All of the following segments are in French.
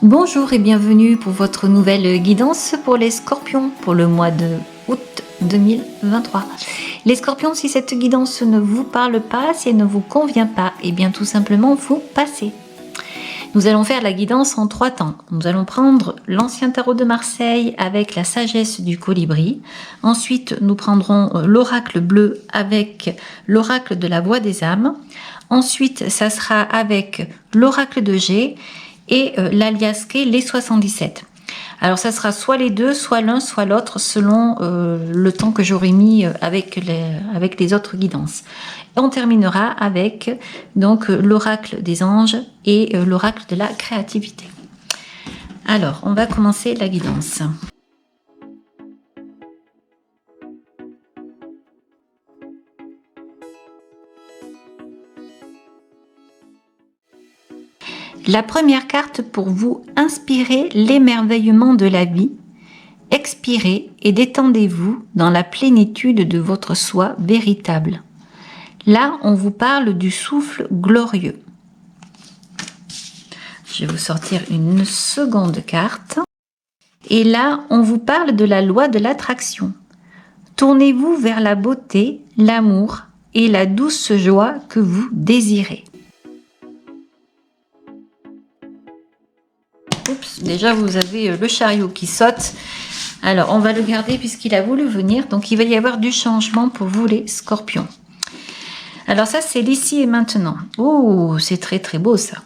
Bonjour et bienvenue pour votre nouvelle guidance pour les scorpions pour le mois de août 2023. Les scorpions, si cette guidance ne vous parle pas, si elle ne vous convient pas, et bien tout simplement vous passez. Nous allons faire la guidance en 3 temps. Nous allons prendre l'ancien tarot de Marseille avec la sagesse du colibri. Ensuite, nous prendrons l'oracle bleu avec l'oracle de la voix des âmes. Ensuite, ça sera avec l'oracle de G et l'aliasque les 77. Alors ça sera soit les deux, soit l'un, soit l'autre, selon le temps que j'aurai mis avec les autres guidances. Et on terminera avec donc l'oracle des anges et l'oracle de la créativité. Alors, on va commencer la guidance. La première carte pour vous inspirer l'émerveillement de la vie. Expirez et détendez-vous dans la plénitude de votre soi véritable. Là, on vous parle du souffle glorieux. Je vais vous sortir une seconde carte. Et là, on vous parle de la loi de l'attraction. Tournez-vous vers la beauté, l'amour et la douce joie que vous désirez. Oups, déjà vous avez le chariot qui saute. Alors, on va le garder puisqu'il a voulu venir. Donc, il va y avoir du changement pour vous les scorpions. Alors ça, c'est l'ici et maintenant. Oh, c'est très très beau ça.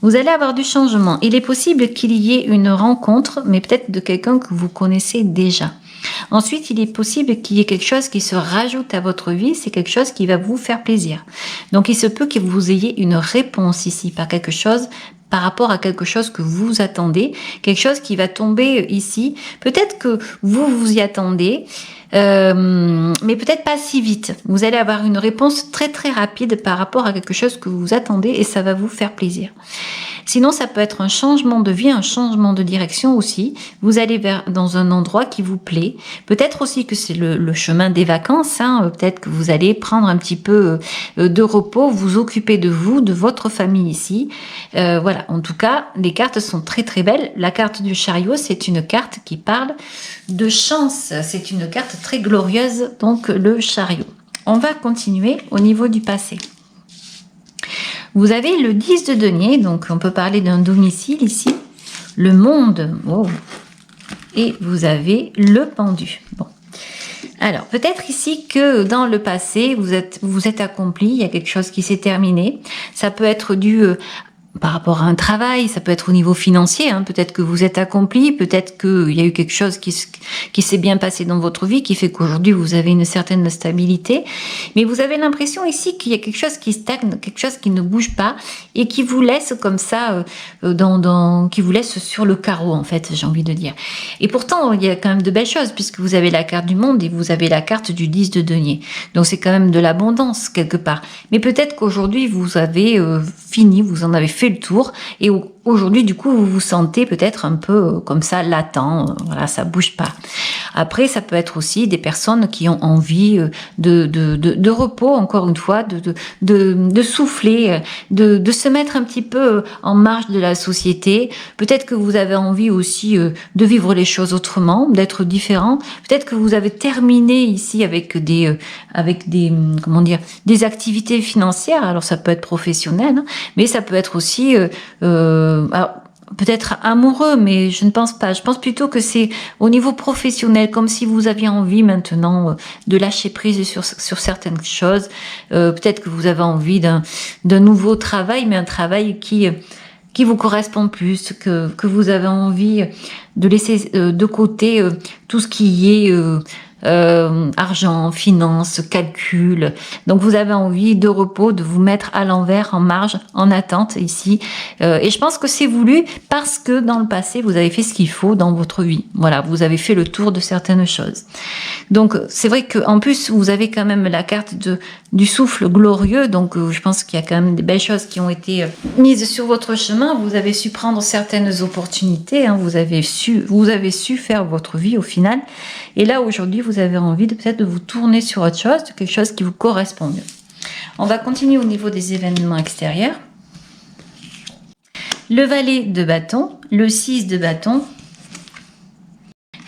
Vous allez avoir du changement. Il est possible qu'il y ait une rencontre, mais peut-être de quelqu'un que vous connaissez déjà. Ensuite, il est possible qu'il y ait quelque chose qui se rajoute à votre vie. C'est quelque chose qui va vous faire plaisir. Donc, il se peut que vous ayez une réponse ici par quelque chose, par rapport à quelque chose que vous attendez, quelque chose qui va tomber ici. Peut-être que vous y attendez, mais peut-être pas si vite. Vous allez avoir une réponse très très rapide par rapport à quelque chose que vous attendez et ça va vous faire plaisir. Sinon, ça peut être un changement de vie, un changement de direction aussi. Vous allez dans un endroit qui vous plaît. Peut-être aussi que c'est le chemin des vacances. Peut-être que vous allez prendre un petit peu de repos, vous occuper de vous, de votre famille ici. Voilà, en tout cas, les cartes sont très très belles. La carte du chariot, c'est une carte qui parle de chance. C'est une carte très glorieuse, donc le chariot. On va continuer au niveau du passé. Vous avez le 10 de denier, donc on peut parler d'un domicile ici, le monde, oh. Et vous avez le pendu. Bon. Alors, peut-être ici que dans le passé, vous êtes accompli, il y a quelque chose qui s'est terminé. Ça peut être dû par rapport à un travail, ça peut être au niveau financier, peut-être que vous êtes accompli, peut-être qu'il y a eu quelque chose qui s'est bien passé dans votre vie, qui fait qu'aujourd'hui vous avez une certaine stabilité, mais vous avez l'impression ici qu'il y a quelque chose qui stagne, quelque chose qui ne bouge pas, et qui vous laisse comme ça, qui vous laisse sur le carreau en fait, j'ai envie de dire. Et pourtant, il y a quand même de belles choses, puisque vous avez la carte du monde et vous avez la carte du 10 de denier. Donc c'est quand même de l'abondance quelque part. Mais peut-être qu'aujourd'hui vous avez fini, vous en avez fait le tour et aujourd'hui du coup vous vous sentez peut-être un peu comme ça latent, voilà, ça bouge pas. Après ça peut être aussi des personnes qui ont envie de repos, encore une fois, de souffler, de se mettre un petit peu en marge de la société. Peut-être que vous avez envie aussi de vivre les choses autrement, d'être différent. Peut-être que vous avez terminé ici avec des comment dire, des activités financières. Alors ça peut être professionnel, mais ça peut être aussi alors, peut-être amoureux, mais je ne pense pas. Je pense plutôt que c'est au niveau professionnel, comme si vous aviez envie maintenant de lâcher prise sur certaines choses. Peut-être que vous avez envie d'un nouveau travail, mais un travail qui vous correspond plus, que vous avez envie de laisser de côté tout ce qui est argent, finance, calcul. Donc vous avez envie de repos, de vous mettre à l'envers, en marge, en attente ici. Et je pense que c'est voulu parce que dans le passé, vous avez fait ce qu'il faut dans votre vie. Voilà, vous avez fait le tour de certaines choses. Donc c'est vrai qu'en plus, vous avez quand même la carte du souffle glorieux. Donc je pense qu'il y a quand même des belles choses qui ont été mises sur votre chemin. Vous avez su prendre certaines opportunités. Vous avez su faire votre vie au final. Et là, aujourd'hui, vous avez envie peut-être de vous tourner sur autre chose, de quelque chose qui vous correspond mieux. On va continuer au niveau des événements extérieurs. le valet de bâton, le 6 de bâton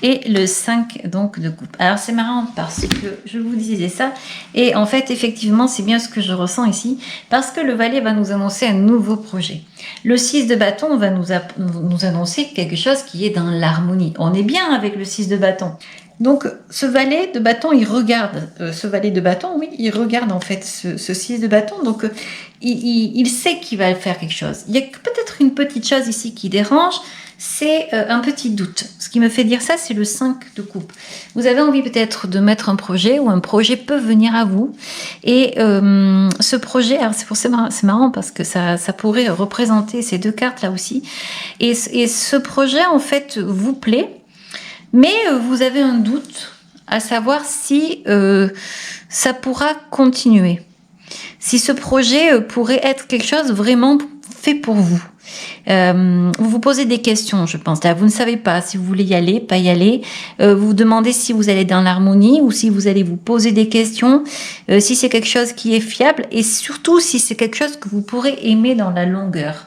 et le 5 donc de coupe. Alors c'est marrant parce que je vous disais ça et en fait effectivement c'est bien ce que je ressens ici parce que le valet va nous annoncer un nouveau projet. Le 6 de bâton va nous annoncer quelque chose qui est dans l'harmonie. On est bien avec le 6 de bâton. Donc ce valet de bâton, il regarde, ce valet de bâton, oui, il regarde en fait ce 6 de bâton, donc il sait qu'il va faire quelque chose. Il y a peut-être une petite chose ici qui dérange, c'est un petit doute. Ce qui me fait dire ça, c'est le 5 de coupe. Vous avez envie peut-être de mettre un projet ou un projet peut venir à vous. Et ce projet, alors c'est marrant parce que ça pourrait représenter ces deux cartes là aussi. Et ce projet en fait vous plaît. Mais vous avez un doute à savoir si ça pourra continuer. Si ce projet pourrait être quelque chose vraiment fait pour vous. Vous vous posez des questions, je pense. Là, vous ne savez pas si vous voulez y aller, pas y aller. Vous vous demandez si vous allez dans l'harmonie ou si vous allez vous poser des questions. Si c'est quelque chose qui est fiable et surtout si c'est quelque chose que vous pourrez aimer dans la longueur.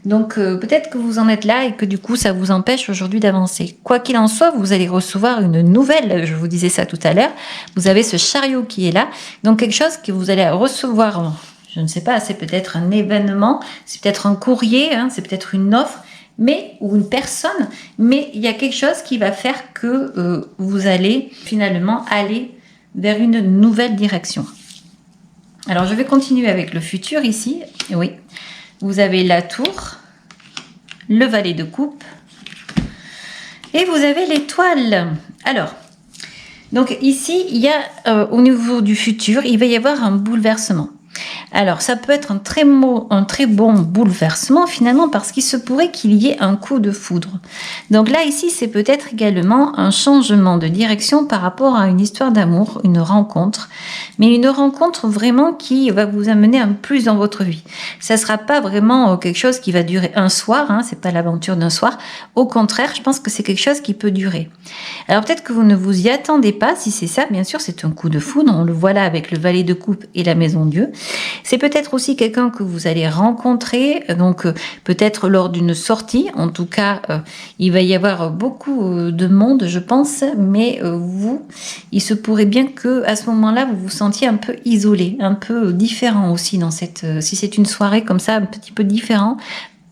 Donc peut-être que vous en êtes là et que du coup ça vous empêche aujourd'hui d'avancer. Quoi qu'il en soit, vous allez recevoir une nouvelle, je vous disais ça tout à l'heure, vous avez ce chariot qui est là, donc quelque chose que vous allez recevoir, je ne sais pas, c'est peut-être un événement, c'est peut-être un courrier, hein, c'est peut-être une offre, ou une personne, mais il y a quelque chose qui va faire que vous allez finalement aller vers une nouvelle direction. Alors je vais continuer avec le futur ici, oui. Vous avez la tour, le valet de coupe et vous avez l'étoile. Alors, donc ici, il y a au niveau du futur, il va y avoir un bouleversement. Alors, ça peut être un très bon bouleversement finalement parce qu'il se pourrait qu'il y ait un coup de foudre. Donc là, ici, c'est peut-être également un changement de direction par rapport à une histoire d'amour, une rencontre, mais une rencontre vraiment qui va vous amener un plus dans votre vie. Ça ne sera pas vraiment quelque chose qui va durer un soir, hein, c'est pas l'aventure d'un soir. Au contraire, je pense que c'est quelque chose qui peut durer. Alors peut-être que vous ne vous y attendez pas, si c'est ça, bien sûr, c'est un coup de foudre, on le voit là avec le valet de coupe et la maison Dieu. C'est peut-être aussi quelqu'un que vous allez rencontrer, donc peut-être lors d'une sortie. En tout cas, il va y avoir beaucoup de monde, je pense, mais il se pourrait bien que à ce moment-là, vous vous sentiez un peu isolé, un peu différent aussi dans si c'est une soirée comme ça, un petit peu différent.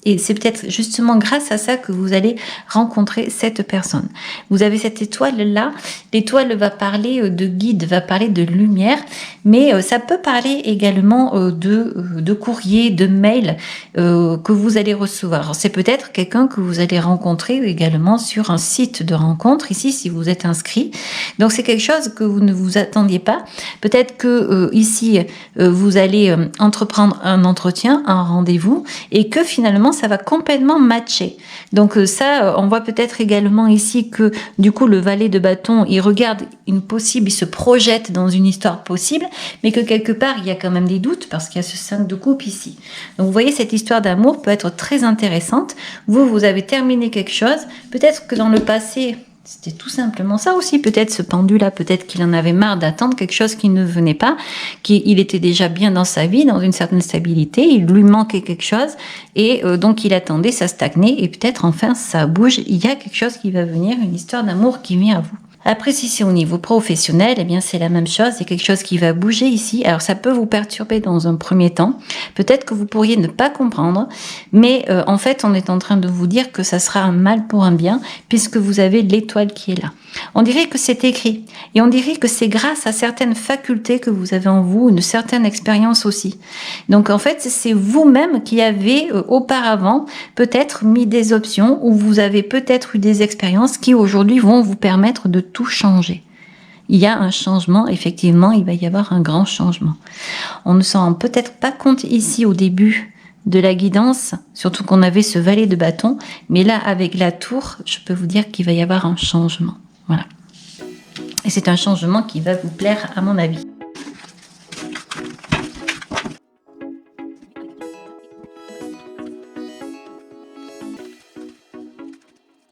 Et c'est peut-être justement grâce à ça que vous allez rencontrer cette personne. Vous avez cette étoile-là. L'étoile va parler de guide, va parler de lumière, mais ça peut parler également de courrier, de mail que vous allez recevoir. C'est peut-être quelqu'un que vous allez rencontrer également sur un site de rencontre, ici, si vous êtes inscrit. Donc, c'est quelque chose que vous ne vous attendiez pas. Peut-être que ici, vous allez entreprendre un entretien, un rendez-vous, et que finalement, ça va complètement matcher. Donc ça, on voit peut-être également ici que du coup le valet de bâton, il regarde il se projette dans une histoire possible, mais que quelque part il y a quand même des doutes parce qu'il y a ce 5 de coupe ici. Donc vous voyez, cette histoire d'amour peut être très intéressante. Vous avez terminé quelque chose. Peut-être que dans le passé, c'était tout simplement ça aussi, peut-être ce pendu-là, peut-être qu'il en avait marre d'attendre quelque chose qui ne venait pas, qu'il était déjà bien dans sa vie, dans une certaine stabilité, il lui manquait quelque chose, et donc il attendait, ça stagnait, et peut-être enfin ça bouge, il y a quelque chose qui va venir, une histoire d'amour qui vient à vous. Après, si c'est au niveau professionnel, eh bien c'est la même chose, c'est quelque chose qui va bouger ici. Alors ça peut vous perturber dans un premier temps, peut-être que vous pourriez ne pas comprendre, mais en fait on est en train de vous dire que ça sera un mal pour un bien, puisque vous avez l'étoile qui est là. On dirait que c'est écrit, et on dirait que c'est grâce à certaines facultés que vous avez en vous, une certaine expérience aussi. Donc en fait, c'est vous-même qui avez auparavant peut-être mis des options, ou vous avez peut-être eu des expériences qui aujourd'hui vont vous permettre de tout changer. Il y a un changement, effectivement, il va y avoir un grand changement. On ne s'en rend peut-être pas compte ici au début de la guidance, surtout qu'on avait ce valet de bâton, mais là, avec la tour, je peux vous dire qu'il va y avoir un changement. Voilà. Et c'est un changement qui va vous plaire, à mon avis.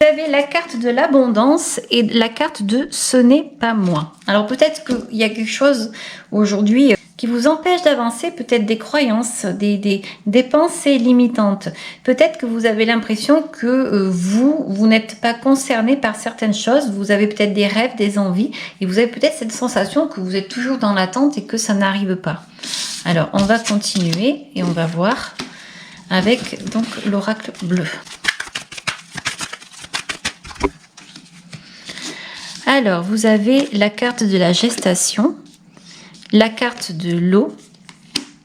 Vous avez la carte de l'abondance et la carte de ce n'est pas moi. Alors peut-être qu'il y a quelque chose aujourd'hui qui vous empêchent d'avancer, peut-être des croyances, des pensées limitantes. Peut-être que vous avez l'impression que vous n'êtes pas concerné par certaines choses, vous avez peut-être des rêves, des envies, et vous avez peut-être cette sensation que vous êtes toujours dans l'attente et que ça n'arrive pas. Alors, on va continuer et on va voir avec donc l'oracle bleu. Alors, vous avez la carte de la gestation, la carte de l'eau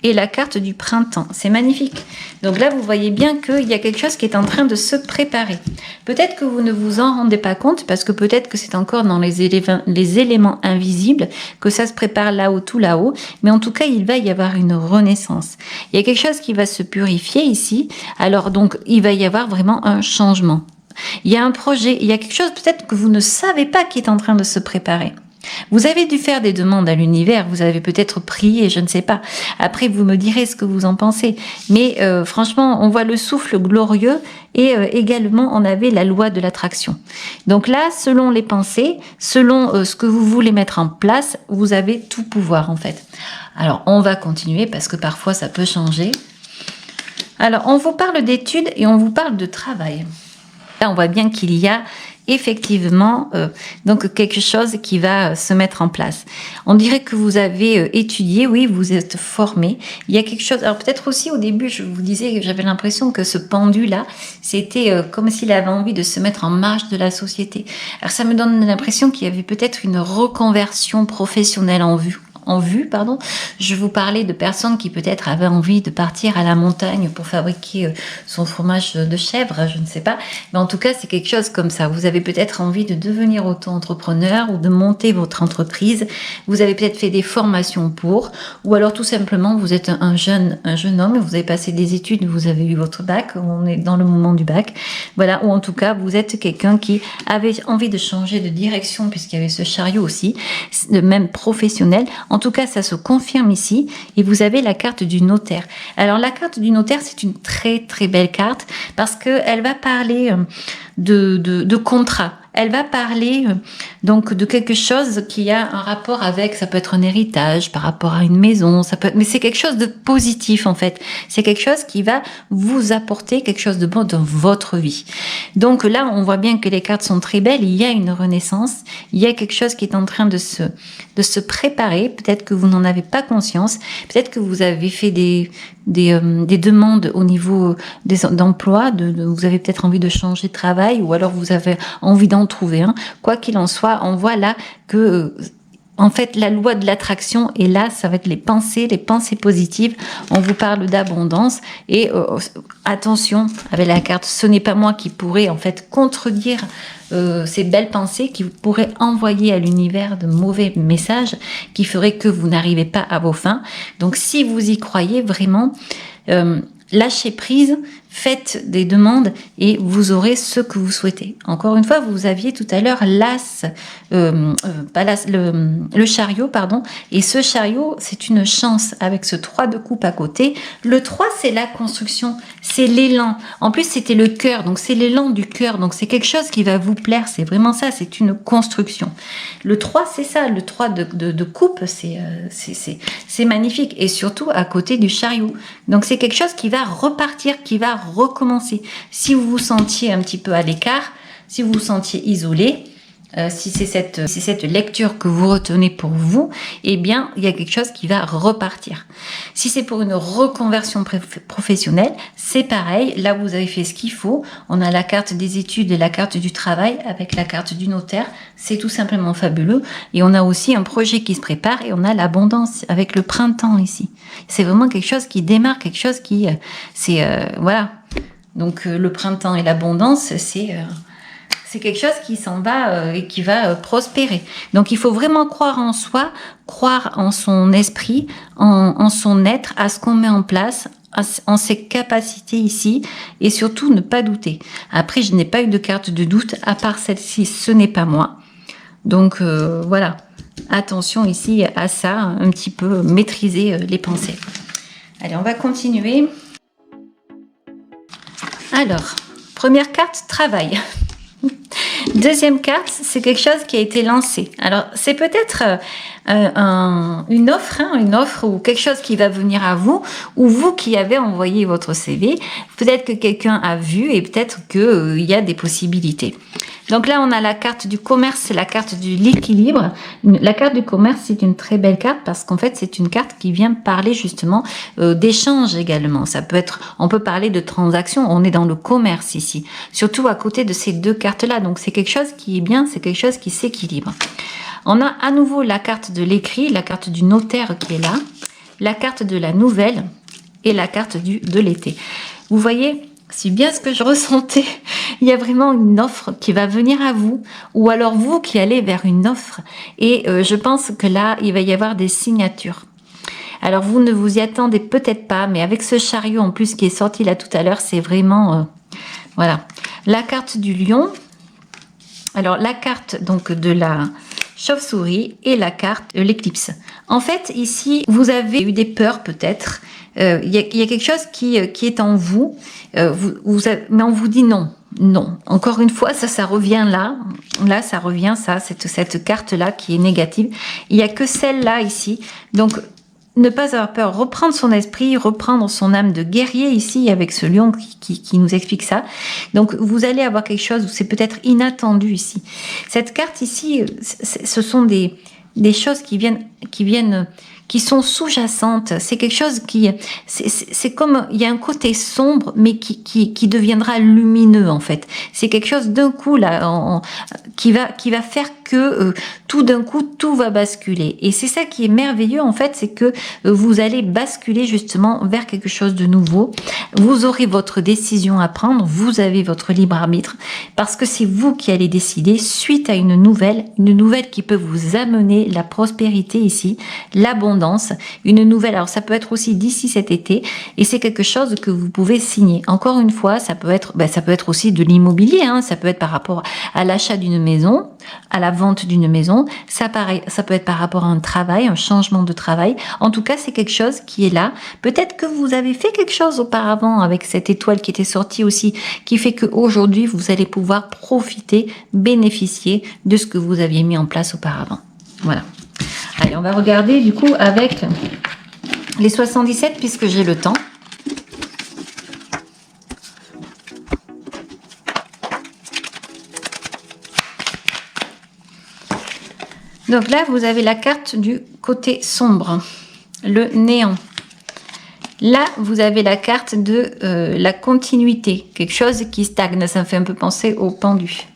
et la carte du printemps. C'est magnifique. Donc là, vous voyez bien qu'il y a quelque chose qui est en train de se préparer. Peut-être que vous ne vous en rendez pas compte parce que peut-être que c'est encore dans les éléments invisibles, que ça se prépare là-haut, tout là-haut. Mais en tout cas, il va y avoir une renaissance. Il y a quelque chose qui va se purifier ici. Alors donc, il va y avoir vraiment un changement. Il y a un projet, il y a quelque chose peut-être que vous ne savez pas qui est en train de se préparer. Vous avez dû faire des demandes à l'univers, vous avez peut-être prié, je ne sais pas. Après, vous me direz ce que vous en pensez. Mais franchement, on voit le souffle glorieux et également, on avait la loi de l'attraction. Donc là, selon les pensées, selon ce que vous voulez mettre en place, vous avez tout pouvoir en fait. Alors, on va continuer parce que parfois, ça peut changer. Alors, on vous parle d'études et on vous parle de travail. Là, on voit bien qu'il y a effectivement donc quelque chose qui va se mettre en place. On dirait que vous avez étudié, oui, vous êtes formé. Il y a quelque chose. Alors peut-être aussi au début, je vous disais que j'avais l'impression que ce pendu-là, c'était comme s'il avait envie de se mettre en marge de la société. Alors ça me donne l'impression qu'il y avait peut-être une reconversion professionnelle en vue. Je vous parlais de personnes qui peut-être avaient envie de partir à la montagne pour fabriquer son fromage de chèvre, je ne sais pas. Mais en tout cas, c'est quelque chose comme ça. Vous avez peut-être envie de devenir auto-entrepreneur ou de monter votre entreprise. Vous avez peut-être fait des formations pour, ou alors tout simplement, vous êtes un jeune homme, vous avez passé des études, vous avez eu votre bac, on est dans le moment du bac. Voilà, ou en tout cas, vous êtes quelqu'un qui avait envie de changer de direction puisqu'il y avait ce chariot aussi, même professionnel. En tout cas, ça se confirme ici. Et vous avez la carte du notaire. Alors, la carte du notaire, c'est une très, très belle carte parce qu'elle va parler de contrat. Elle va parler donc de quelque chose qui a un rapport avec, ça peut être un héritage par rapport à une maison, mais c'est quelque chose de positif en fait. C'est quelque chose qui va vous apporter quelque chose de bon dans votre vie. Donc là, on voit bien que les cartes sont très belles. Il y a une renaissance, il y a quelque chose qui est en train de se préparer. Peut-être que vous n'en avez pas conscience. Peut-être que vous avez fait des demandes au niveau d'emploi, vous avez peut-être envie de changer de travail ou alors vous avez envie d'en trouver un. Quoi qu'il en soit, on voit là que en fait, la loi de l'attraction est là, ça va être les pensées positives. On vous parle d'abondance et attention avec la carte, ce n'est pas moi qui pourrais en fait contredire ces belles pensées qui pourraient envoyer à l'univers de mauvais messages qui feraient que vous n'arrivez pas à vos fins. Donc, si vous y croyez vraiment, lâchez prise, faites des demandes et vous aurez ce que vous souhaitez. Encore une fois, vous aviez tout à l'heure le chariot, pardon, et ce chariot, c'est une chance avec ce 3 de coupe à côté. Le 3, c'est la construction, c'est l'élan. En plus, c'était le cœur, donc c'est l'élan du cœur, donc c'est quelque chose qui va vous plaire, c'est vraiment ça, c'est une construction. Le 3, c'est ça, le 3 de coupe, c'est magnifique, et surtout à côté du chariot. Donc c'est quelque chose qui va repartir, qui va recommencer. Si vous vous sentiez un petit peu à l'écart, si vous vous sentiez isolé, si c'est cette lecture que vous retenez pour vous, eh bien, il y a quelque chose qui va repartir. Si c'est pour une reconversion professionnelle, c'est pareil. Là, vous avez fait ce qu'il faut. On a la carte des études et la carte du travail avec la carte du notaire. C'est tout simplement fabuleux. Et on a aussi un projet qui se prépare et on a l'abondance avec le printemps ici. C'est vraiment quelque chose qui démarre, quelque chose qui... voilà. Donc, le printemps et l'abondance, c'est quelque chose qui s'en va et qui va prospérer. Donc, il faut vraiment croire en soi, croire en son esprit, en son être, à ce qu'on met en place, en ses capacités ici, et surtout ne pas douter. Après, je n'ai pas eu de carte de doute, à part celle-ci, ce n'est pas moi. Donc, voilà. Attention ici à ça, un petit peu maîtriser les pensées. Allez, on va continuer. Alors, première carte, travail. Deuxième carte, c'est quelque chose qui a été lancé. Alors, c'est peut-être une offre, une offre ou quelque chose qui va venir à vous, ou vous qui avez envoyé votre CV, peut-être que quelqu'un a vu et peut-être qu'il y a des possibilités. Donc là, on a la carte du commerce, la carte de l'équilibre. La carte du commerce, c'est une très belle carte parce qu'en fait, c'est une carte qui vient parler justement d'échange également. Ça peut être, on peut parler de transactions. On est dans le commerce ici, surtout à côté de ces deux cartes-là. Donc c'est quelque chose qui est bien, c'est quelque chose qui s'équilibre. On a à nouveau la carte de l'écrit, la carte du notaire qui est là, la carte de la nouvelle et la carte de l'été. Vous voyez, c'est bien ce que je ressentais. Il y a vraiment une offre qui va venir à vous, ou alors vous qui allez vers une offre. Et je pense que là, il va y avoir des signatures. Alors vous ne vous y attendez peut-être pas, mais avec ce chariot en plus qui est sorti là tout à l'heure, c'est vraiment... voilà. La carte du lion. Alors la carte donc de la chauve-souris et la carte de l'éclipse. En fait, ici, vous avez eu des peurs peut-être. Il y a quelque chose qui est en vous, mais on vous dit non. Non. Encore une fois, ça revient là. Là, ça revient, cette carte-là qui est négative. Il n'y a que celle-là ici. Donc, ne pas avoir peur, reprendre son esprit, reprendre son âme de guerrier ici avec ce lion qui nous explique ça. Donc vous allez avoir quelque chose où c'est peut-être inattendu ici. Cette carte ici, ce sont des choses qui sont sous-jacentes. C'est quelque chose c'est comme, il y a un côté sombre, mais qui deviendra lumineux, en fait. C'est quelque chose d'un coup, là, qui va faire que tout d'un coup, tout va basculer. Et c'est ça qui est merveilleux, en fait, c'est que vous allez basculer justement vers quelque chose de nouveau. Vous aurez votre décision à prendre, vous avez votre libre arbitre, parce que c'est vous qui allez décider suite à une nouvelle qui peut vous amener la prospérité ici, l'abondance, une nouvelle. Alors ça peut être aussi d'ici cet été, et c'est quelque chose que vous pouvez signer. Encore une fois, ça peut être aussi de l'immobilier, ça peut être par rapport à l'achat d'une maison, à la vente d'une maison, ça peut être par rapport à un travail, un changement de travail. En tout cas, c'est quelque chose qui est là. Peut-être que vous avez fait quelque chose auparavant avec cette étoile qui était sortie aussi, qui fait qu'aujourd'hui, vous allez pouvoir profiter, bénéficier de ce que vous aviez mis en place auparavant. Voilà. Allez, on va regarder du coup avec les 77 puisque j'ai le temps. Donc là, vous avez la carte du côté sombre, le néant. Là, vous avez la carte de la continuité, quelque chose qui stagne. Ça me fait un peu penser au pendu.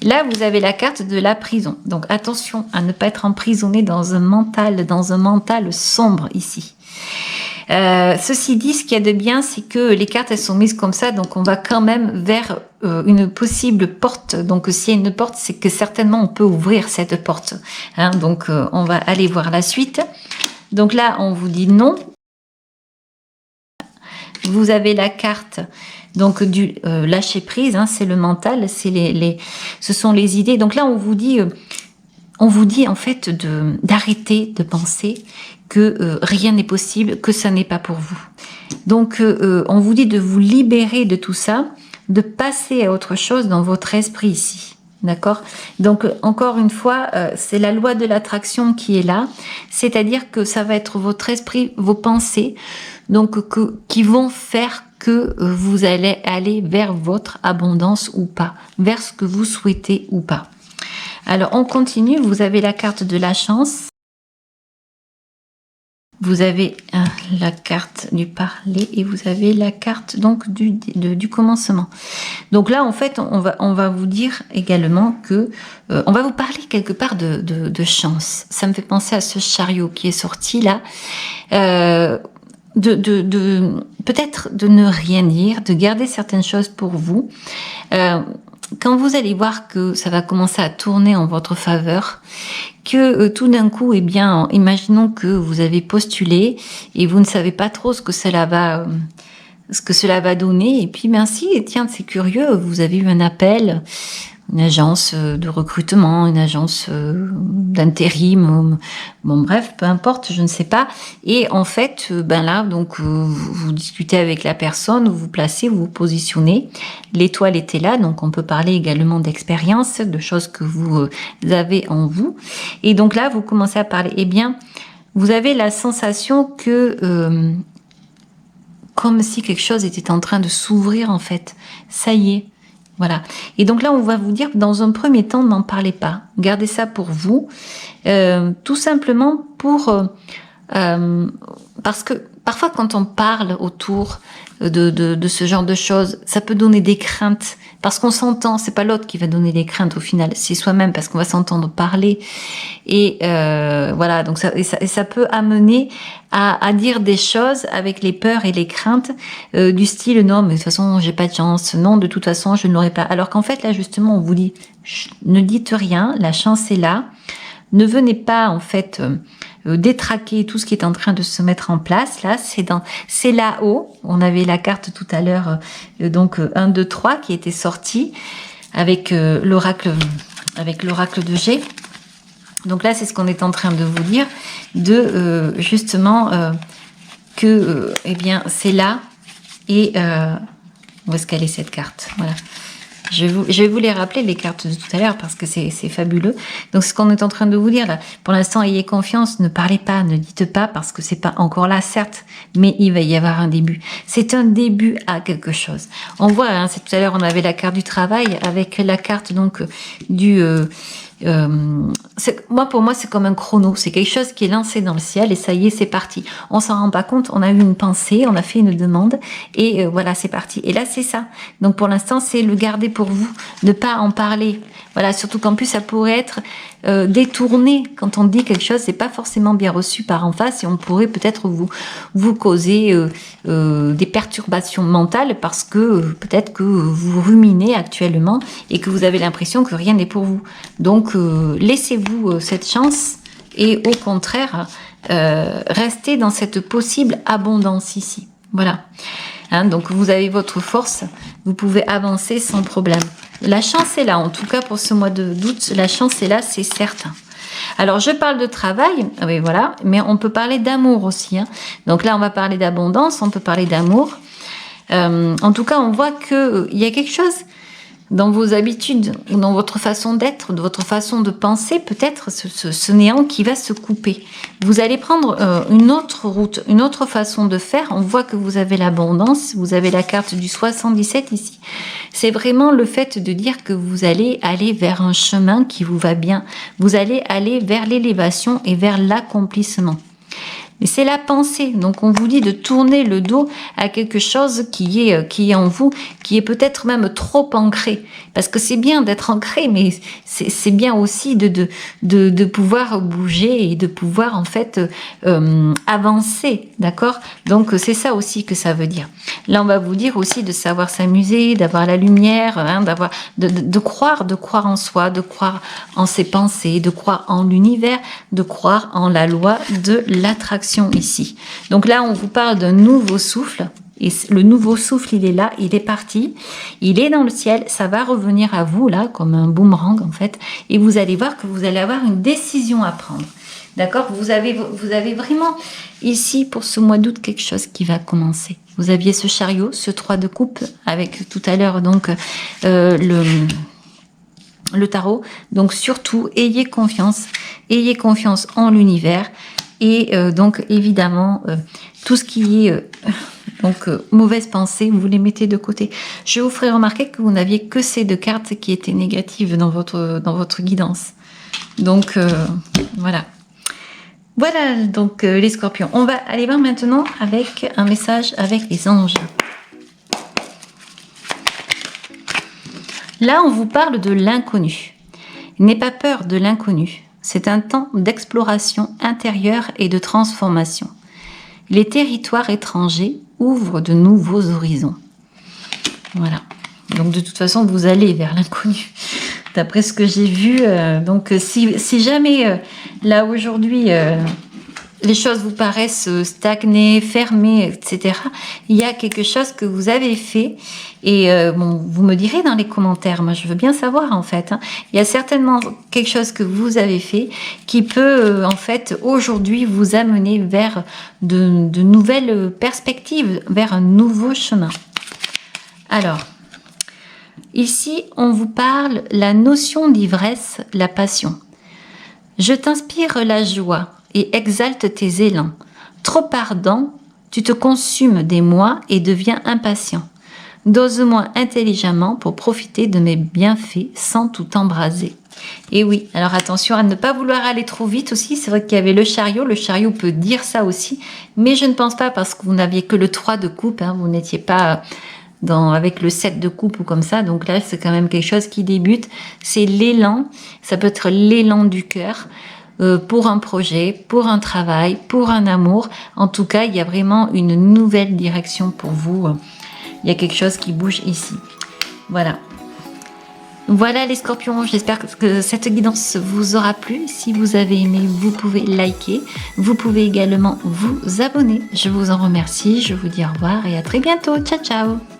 Là, vous avez la carte de la prison. Donc attention à ne pas être emprisonné dans un mental sombre ici. Ceci dit, ce qu'il y a de bien, c'est que les cartes, elles sont mises comme ça, donc on va quand même vers une possible porte. Donc s'il y a une porte, c'est que certainement on peut ouvrir cette porte. Donc on va aller voir la suite. Donc là, on vous dit non. Vous avez la carte donc du lâcher prise, c'est le mental, ce sont les idées. Donc là, on vous dit en fait d'arrêter de penser que rien n'est possible, que ça n'est pas pour vous. Donc on vous dit de vous libérer de tout ça, de passer à autre chose dans votre esprit ici. D'accord? Donc encore une fois, c'est la loi de l'attraction qui est là, c'est-à-dire que ça va être votre esprit, vos pensées, donc qui vont faire que vous allez aller vers votre abondance ou pas, vers ce que vous souhaitez ou pas. Alors on continue, vous avez la carte de la chance. Vous avez la carte du parler et vous avez la carte donc du commencement. Donc là, en fait, on va vous dire également que on va vous parler quelque part de chance. Ça me fait penser à ce chariot qui est sorti là. Peut-être de ne rien dire, de garder certaines choses pour vous. Quand vous allez voir que ça va commencer à tourner en votre faveur, que tout d'un coup, imaginons que vous avez postulé et vous ne savez pas trop ce que cela va donner, et puis tiens, c'est curieux, vous avez eu un appel, une agence de recrutement, une agence d'intérim, bon bref, peu importe, je ne sais pas. Et en fait, ben là, donc vous discutez avec la personne, vous vous placez, vous vous positionnez. L'étoile était là, donc on peut parler également d'expérience, de choses que vous avez en vous. Et donc là, vous commencez à parler. Eh bien, vous avez la sensation que comme si quelque chose était en train de s'ouvrir en fait. Ça y est. Voilà. Et donc là, on va vous dire, dans un premier temps, n'en parlez pas. Gardez ça pour vous. Tout simplement parce que parfois, quand on parle autour de ce genre de choses, ça peut donner des craintes. Parce qu'on s'entend, c'est pas l'autre qui va donner des craintes au final, c'est soi-même, parce qu'on va s'entendre parler. Et voilà, donc ça peut amener à dire des choses avec les peurs et les craintes du style non, mais de toute façon j'ai pas de chance, non, de toute façon je ne l'aurai pas. Alors qu'en fait là justement on vous dit ne dites rien, la chance est là, ne venez pas en fait détraquer tout ce qui est en train de se mettre en place. Là c'est là-haut. On avait la carte tout à l'heure donc 1, 2, 3 qui était sortie avec l'oracle de G. Donc là, c'est ce qu'on est en train de vous dire, de justement que, eh bien, c'est là. Et où est-ce qu'elle est cette carte? Voilà. Je vais vous les rappeler, les cartes de tout à l'heure, parce que c'est fabuleux. Donc, ce qu'on est en train de vous dire, là, pour l'instant, ayez confiance, ne parlez pas, ne dites pas, parce que c'est pas encore là, certes, mais il va y avoir un début. C'est un début à quelque chose. On voit, hein, c'est tout à l'heure, on avait la carte du travail, avec la carte, donc, du... pour moi, c'est comme un chrono. C'est quelque chose qui est lancé dans le ciel et ça y est, c'est parti. On s'en rend pas compte. On a eu une pensée, on a fait une demande et voilà, c'est parti. Et là, c'est ça. Donc, pour l'instant, c'est le garder pour vous, ne pas en parler. Voilà, surtout qu'en plus, ça pourrait être détourné. Quand on dit quelque chose, c'est pas forcément bien reçu par en face et on pourrait peut-être vous causer des perturbations mentales parce que peut-être que vous ruminez actuellement et que vous avez l'impression que rien n'est pour vous. Donc, laissez-vous cette chance et au contraire, restez dans cette possible abondance ici. Voilà. Hein, donc, vous avez votre force, vous pouvez avancer sans problème. La chance est là, en tout cas pour ce mois d'août, la chance est là, c'est certain. Alors, je parle de travail, oui, voilà, mais on peut parler d'amour aussi. Hein. Donc là, on va parler d'abondance, on peut parler d'amour. En tout cas, on voit qu'il y a quelque chose dans vos habitudes, ou dans votre façon d'être, de votre façon de penser, peut-être ce néant qui va se couper. Vous allez prendre une autre route, une autre façon de faire. On voit que vous avez l'abondance, vous avez la carte du 77 ici. C'est vraiment le fait de dire que vous allez aller vers un chemin qui vous va bien. Vous allez aller vers l'élévation et vers l'accomplissement. Mais c'est la pensée. Donc, on vous dit de tourner le dos à quelque chose qui est en vous, qui est peut-être même trop ancré. Parce que c'est bien d'être ancré, mais c'est bien aussi de pouvoir bouger et de pouvoir, en fait, avancer. D'accord? Donc, c'est ça aussi que ça veut dire. Là, on va vous dire aussi de savoir s'amuser, d'avoir la lumière, hein, de croire en soi, de croire en ses pensées, de croire en l'univers, de croire en la loi de l'attraction ici. Donc là, on vous parle d'un nouveau souffle. Et le nouveau souffle, il est là, il est parti, il est dans le ciel, ça va revenir à vous, là, comme un boomerang, en fait. Et vous allez voir que vous allez avoir une décision à prendre. D'accord? Vous avez vraiment, ici, pour ce mois d'août, quelque chose qui va commencer. Vous aviez ce chariot, ce 3 de coupe, avec tout à l'heure, donc, le tarot. Donc, surtout, ayez confiance en l'univers. Et donc, évidemment, tout ce qui est mauvaise pensée, vous les mettez de côté. Je vous ferai remarquer que vous n'aviez que ces 2 cartes qui étaient négatives dans votre guidance. Donc, voilà. Voilà, donc, les scorpions. On va aller voir maintenant avec un message avec les anges. Là, on vous parle de l'inconnu. N'aie pas peur de l'inconnu. C'est un temps d'exploration intérieure et de transformation. Les territoires étrangers ouvrent de nouveaux horizons. Voilà. Donc de toute façon, vous allez vers l'inconnu. D'après ce que j'ai vu, donc si jamais là aujourd'hui les choses vous paraissent stagnées, fermées, etc., il y a quelque chose que vous avez fait. Et bon, vous me direz dans les commentaires, moi je veux bien savoir en fait. Hein. Il y a certainement quelque chose que vous avez fait qui peut en fait aujourd'hui vous amener vers de nouvelles perspectives, vers un nouveau chemin. Alors, ici on vous parle la notion d'ivresse, la passion. Je t'inspire la joie et exalte tes élans. Trop ardent, tu te consumes des mois et deviens impatient. Dose-moi intelligemment pour profiter de mes bienfaits sans tout embraser. Et oui, alors attention à ne pas vouloir aller trop vite aussi. C'est vrai qu'il y avait le chariot peut dire ça aussi. Mais je ne pense pas parce que vous n'aviez que le 3 de coupe. Hein, vous n'étiez pas avec le 7 de coupe ou comme ça. Donc là, c'est quand même quelque chose qui débute. C'est l'élan. Ça peut être l'élan du cœur. Pour un projet, pour un travail, pour un amour. En tout cas, il y a vraiment une nouvelle direction pour vous. Il y a quelque chose qui bouge ici. Voilà. Voilà les scorpions, j'espère que cette guidance vous aura plu. Si vous avez aimé, vous pouvez liker. Vous pouvez également vous abonner. Je vous en remercie. Je vous dis au revoir et à très bientôt. Ciao, ciao.